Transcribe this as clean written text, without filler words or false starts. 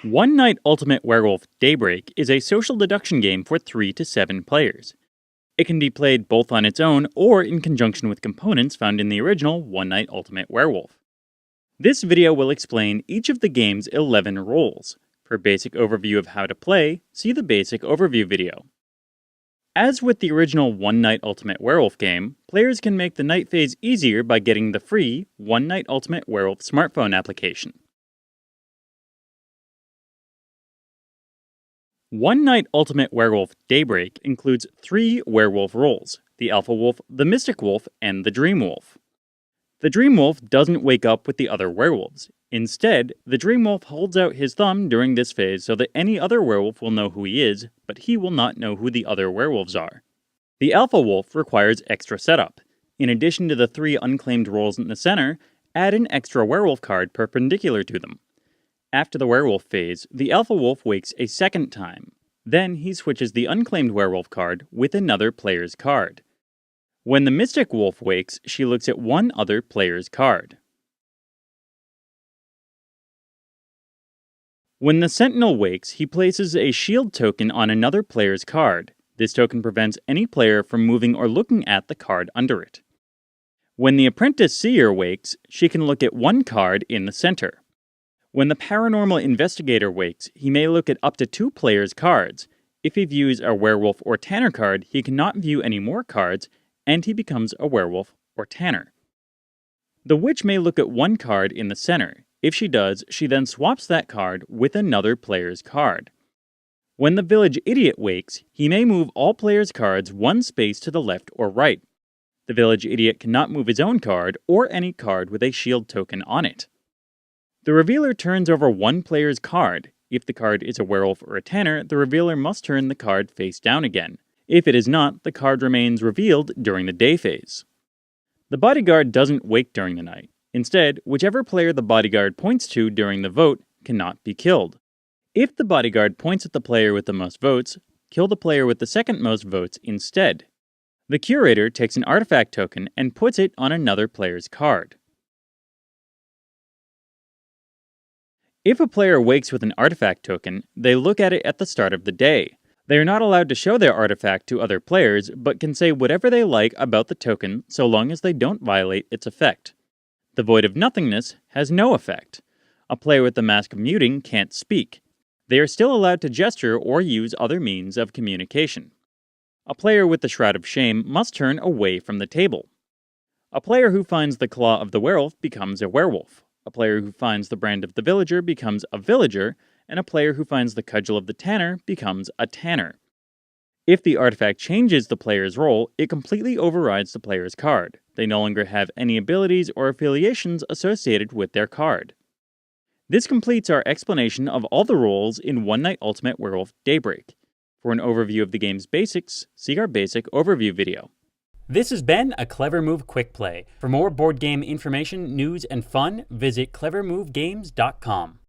One Night Ultimate Werewolf Daybreak is a social deduction game for 3 to 7 players. It can be played both on its own or in conjunction with components found in the original One Night Ultimate Werewolf. This video will explain each of the game's 11 roles. For basic overview of how to play, see the basic overview video. As with the original One Night Ultimate Werewolf game, players can make the night phase easier by getting the free One Night Ultimate Werewolf smartphone application. One Night Ultimate Werewolf Daybreak includes 3 werewolf roles: the Alpha Wolf, the Mystic Wolf, and the Dream Wolf. The Dream Wolf doesn't wake up with the other werewolves. Instead, the Dream Wolf holds out his thumb during this phase so that any other werewolf will know who he is, but he will not know who the other werewolves are. The Alpha Wolf requires extra setup. In addition to the 3 unclaimed roles in the center, add an extra werewolf card perpendicular to them. After the werewolf phase, the Alpha Wolf wakes a second time. Then he switches the unclaimed werewolf card with another player's card. When the Mystic Wolf wakes, she looks at one other player's card. When the Sentinel wakes, he places a shield token on another player's card. This token prevents any player from moving or looking at the card under it. When the Apprentice Seer wakes, she can look at one card in the center. When the Paranormal Investigator wakes, he may look at up to 2 players' cards. If he views a Werewolf or Tanner card, he cannot view any more cards, and he becomes a Werewolf or Tanner. The Witch may look at one card in the center. If she does, she then swaps that card with another player's card. When the Village Idiot wakes, he may move all players' cards 1 space to the left or right. The Village Idiot cannot move his own card or any card with a shield token on it. The Revealer turns over one player's card. If the card is a Werewolf or a Tanner, the Revealer must turn the card face down again. If it is not, the card remains revealed during the day phase. The Bodyguard doesn't wake during the night. Instead, whichever player the Bodyguard points to during the vote cannot be killed. If the Bodyguard points at the player with the most votes, kill the player with the second most votes instead. The Curator takes an artifact token and puts it on another player's card. If a player wakes with an artifact token, they look at it at the start of the day. They are not allowed to show their artifact to other players, but can say whatever they like about the token so long as they don't violate its effect. The Void of Nothingness has no effect. A player with the Mask of Muting can't speak. They are still allowed to gesture or use other means of communication. A player with the Shroud of Shame must turn away from the table. A player who finds the Claw of the Werewolf becomes a werewolf. A player who finds the Brand of the Villager becomes a villager, and a player who finds the Cudgel of the Tanner becomes a Tanner. If the artifact changes the player's role, it completely overrides the player's card. They no longer have any abilities or affiliations associated with their card. This completes our explanation of all the roles in One Night Ultimate Werewolf Daybreak. For an overview of the game's basics, see our basic overview video. This has been a Clever Move Quick Play. For more board game information, news, and fun, visit clevermovegames.com.